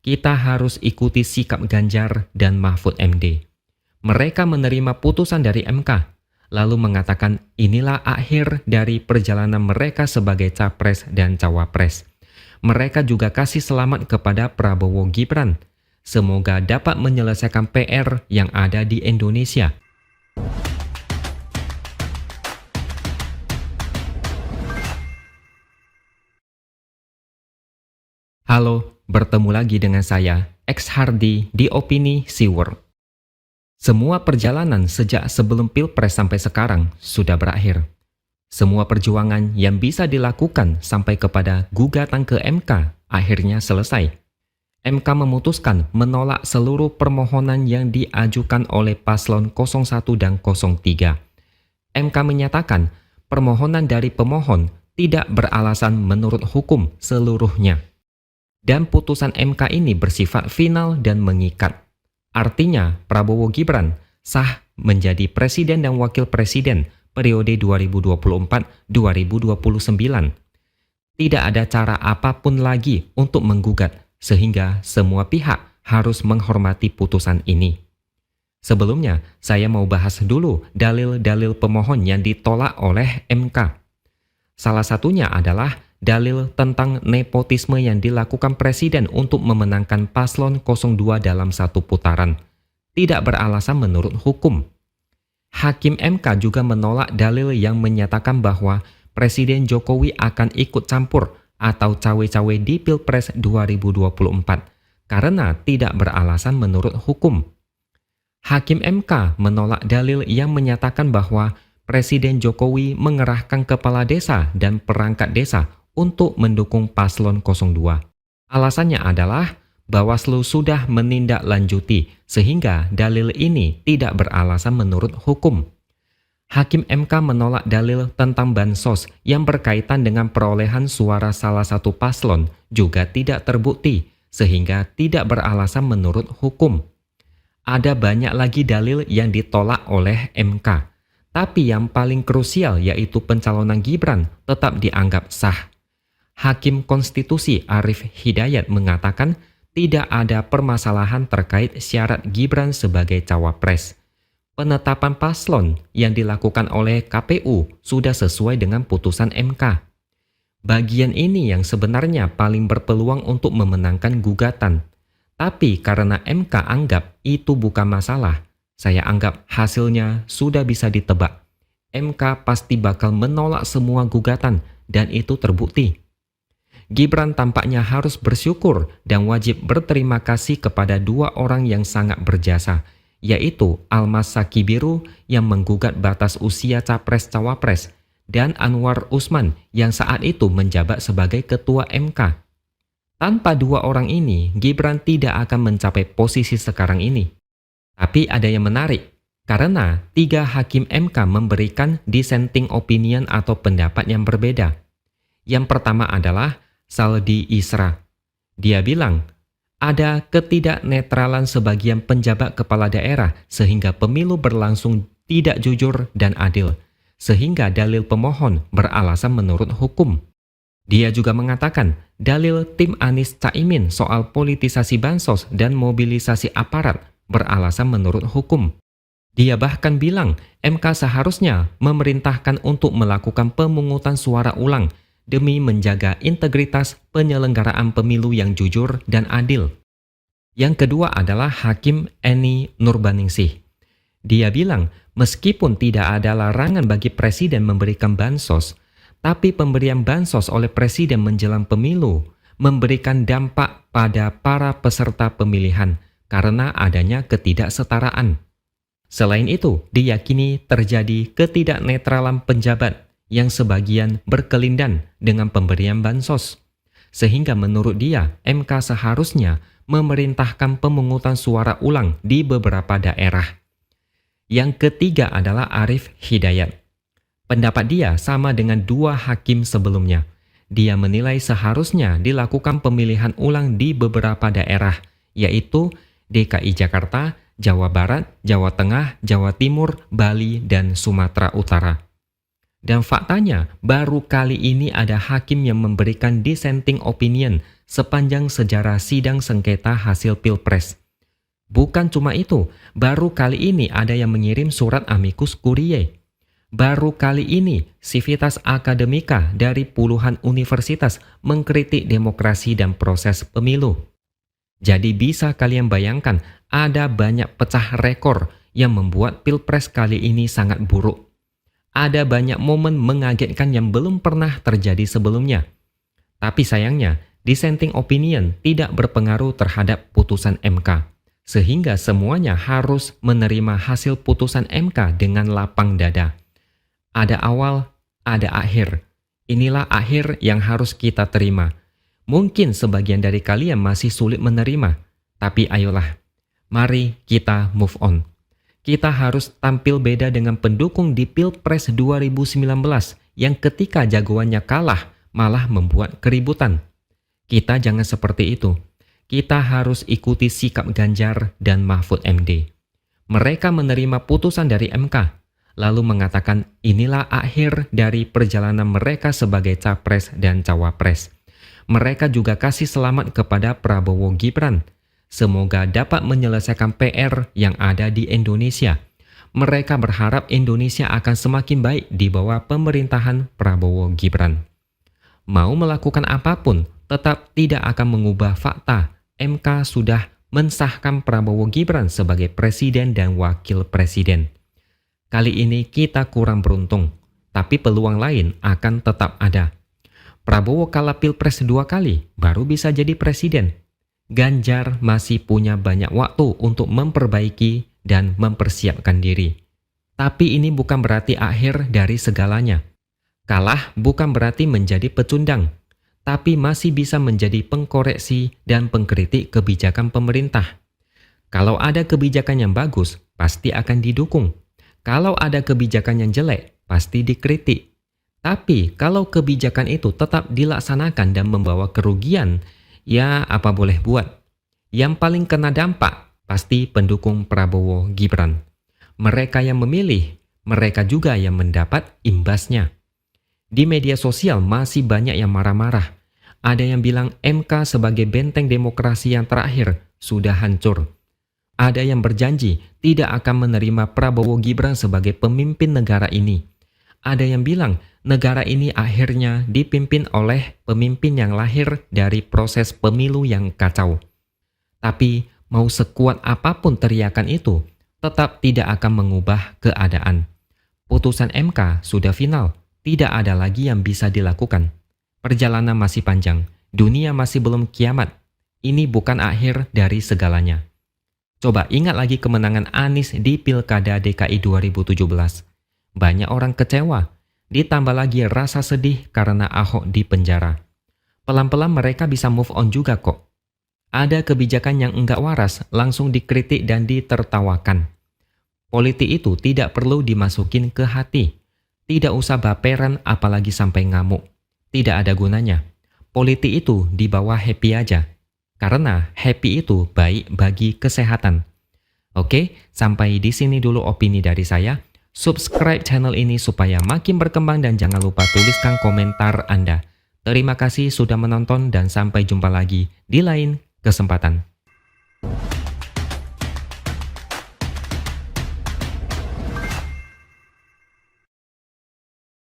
kita harus ikuti sikap Ganjar dan Mahfud MD. Mereka menerima putusan dari MK, lalu mengatakan inilah akhir dari perjalanan mereka sebagai capres dan cawapres. Mereka juga kasih selamat kepada Prabowo Gibran. Semoga dapat menyelesaikan PR yang ada di Indonesia. Halo, bertemu lagi dengan saya, X Hardy di Opini Siwor. Semua perjalanan sejak sebelum Pilpres sampai sekarang sudah berakhir. Semua perjuangan yang bisa dilakukan sampai kepada gugatan ke MK akhirnya selesai. MK memutuskan menolak seluruh permohonan yang diajukan oleh paslon 01 dan 03. MK menyatakan permohonan dari pemohon tidak beralasan menurut hukum seluruhnya. Dan putusan MK ini bersifat final dan mengikat. Artinya Prabowo Gibran sah menjadi presiden dan wakil presiden periode 2024-2029. Tidak ada cara apapun lagi untuk menggugat, sehingga semua pihak harus menghormati putusan ini. Sebelumnya, saya mau bahas dulu dalil-dalil pemohon yang ditolak oleh MK. Salah satunya adalah dalil tentang nepotisme yang dilakukan presiden untuk memenangkan paslon 02 dalam satu putaran. Tidak beralasan menurut hukum. Hakim MK juga menolak dalil yang menyatakan bahwa Presiden Jokowi akan ikut campur atau cawe-cawe di Pilpres 2024 karena tidak beralasan menurut hukum. Hakim MK menolak dalil yang menyatakan bahwa Presiden Jokowi mengerahkan kepala desa dan perangkat desa untuk mendukung paslon 02. Alasannya adalah Bawaslu sudah menindaklanjuti sehingga dalil ini tidak beralasan menurut hukum. Hakim MK menolak dalil tentang bansos yang berkaitan dengan perolehan suara salah satu paslon juga tidak terbukti sehingga tidak beralasan menurut hukum. Ada banyak lagi dalil yang ditolak oleh MK, tapi yang paling krusial yaitu pencalonan Gibran tetap dianggap sah. Hakim Konstitusi Arief Hidayat mengatakan tidak ada permasalahan terkait syarat Gibran sebagai cawapres. Penetapan paslon yang dilakukan oleh KPU sudah sesuai dengan putusan MK. Bagian ini yang sebenarnya paling berpeluang untuk memenangkan gugatan. Tapi karena MK anggap itu bukan masalah, saya anggap hasilnya sudah bisa ditebak. MK pasti bakal menolak semua gugatan dan itu terbukti. Gibran tampaknya harus bersyukur dan wajib berterima kasih kepada dua orang yang sangat berjasa, yaitu Almas Sakibiru yang menggugat batas usia capres-cawapres dan Anwar Usman yang saat itu menjabat sebagai ketua MK. Tanpa dua orang ini, Gibran tidak akan mencapai posisi sekarang ini. Tapi ada yang menarik, karena 3 hakim MK memberikan dissenting opinion atau pendapat yang berbeda. Yang pertama adalah Saldi Isra. Dia bilang, ada ketidaknetralan sebagian penjabat kepala daerah sehingga pemilu berlangsung tidak jujur dan adil, sehingga dalil pemohon beralasan menurut hukum. Dia juga mengatakan dalil tim Anies Caimin soal politisasi bansos dan mobilisasi aparat beralasan menurut hukum. Dia bahkan bilang MK seharusnya memerintahkan untuk melakukan pemungutan suara ulang demi menjaga integritas penyelenggaraan pemilu yang jujur dan adil. Yang kedua adalah Hakim Eni Nurbaningsih. Dia bilang meskipun tidak ada larangan bagi presiden memberikan bansos, tapi pemberian bansos oleh presiden menjelang pemilu memberikan dampak pada para peserta pemilihan karena adanya ketidaksetaraan. Selain itu, diyakini terjadi ketidaknetralan penjabat yang sebagian berkelindan dengan pemberian bansos. Sehingga menurut dia, MK seharusnya memerintahkan pemungutan suara ulang di beberapa daerah. Yang ketiga adalah Arief Hidayat. Pendapat dia sama dengan 2 hakim sebelumnya. Dia menilai seharusnya dilakukan pemilihan ulang di beberapa daerah, yaitu DKI Jakarta, Jawa Barat, Jawa Tengah, Jawa Timur, Bali, dan Sumatera Utara. Dan faktanya, baru kali ini ada hakim yang memberikan dissenting opinion sepanjang sejarah sidang sengketa hasil Pilpres. Bukan cuma itu, baru kali ini ada yang mengirim surat amicus curiae. Baru kali ini, Civitas Academica dari puluhan universitas mengkritik demokrasi dan proses pemilu. Jadi bisa kalian bayangkan, ada banyak pecah rekor yang membuat Pilpres kali ini sangat buruk. Ada banyak momen mengagetkan yang belum pernah terjadi sebelumnya. Tapi sayangnya, dissenting opinion tidak berpengaruh terhadap putusan MK. Sehingga semuanya harus menerima hasil putusan MK dengan lapang dada. Ada awal, ada akhir. Inilah akhir yang harus kita terima. Mungkin sebagian dari kalian masih sulit menerima, tapi ayolah, mari kita move on. Kita harus tampil beda dengan pendukung di Pilpres 2019 yang ketika jagoannya kalah malah membuat keributan. Kita jangan seperti itu. Kita harus ikuti sikap Ganjar dan Mahfud MD. Mereka menerima putusan dari MK, lalu mengatakan inilah akhir dari perjalanan mereka sebagai capres dan cawapres. Mereka juga kasih selamat kepada Prabowo Gibran. Semoga dapat menyelesaikan PR yang ada di Indonesia. Mereka berharap Indonesia akan semakin baik di bawah pemerintahan Prabowo Gibran. Mau melakukan apapun, tetap tidak akan mengubah fakta. MK sudah mensahkan Prabowo Gibran sebagai presiden dan wakil presiden. Kali ini kita kurang beruntung, tapi peluang lain akan tetap ada. Prabowo kalah Pilpres 2 kali, baru bisa jadi presiden. Ganjar masih punya banyak waktu untuk memperbaiki dan mempersiapkan diri. Tapi ini bukan berarti akhir dari segalanya. Kalah bukan berarti menjadi pecundang, tapi masih bisa menjadi pengkoreksi dan pengkritik kebijakan pemerintah. Kalau ada kebijakan yang bagus, pasti akan didukung. Kalau ada kebijakan yang jelek, pasti dikritik. Tapi kalau kebijakan itu tetap dilaksanakan dan membawa kerugian, ya apa boleh buat. Yang paling kena dampak pasti pendukung Prabowo Gibran. Mereka yang memilih, mereka juga yang mendapat imbasnya. Di media sosial masih banyak yang marah-marah. Ada yang bilang MK sebagai benteng demokrasi yang terakhir sudah hancur. Ada yang berjanji tidak akan menerima Prabowo Gibran sebagai pemimpin negara ini. Ada yang bilang negara ini akhirnya dipimpin oleh pemimpin yang lahir dari proses pemilu yang kacau. Tapi mau sekuat apapun teriakan itu, tetap tidak akan mengubah keadaan. Putusan MK sudah final, tidak ada lagi yang bisa dilakukan. Perjalanan masih panjang, dunia masih belum kiamat. Ini bukan akhir dari segalanya. Coba ingat lagi kemenangan Anies di Pilkada DKI 2017. Banyak orang kecewa, ditambah lagi rasa sedih karena Ahok di penjara. Pelan-pelan mereka bisa move on juga kok. Ada kebijakan yang enggak waras langsung dikritik dan ditertawakan. Politik itu tidak perlu dimasukin ke hati. Tidak usah baperan apalagi sampai ngamuk. Tidak ada gunanya. Politik itu dibawa happy aja. Karena happy itu baik bagi kesehatan. Oke, sampai di sini dulu opini dari saya. Subscribe channel ini supaya makin berkembang dan jangan lupa tuliskan komentar Anda. Terima kasih sudah menonton dan sampai jumpa lagi di lain kesempatan.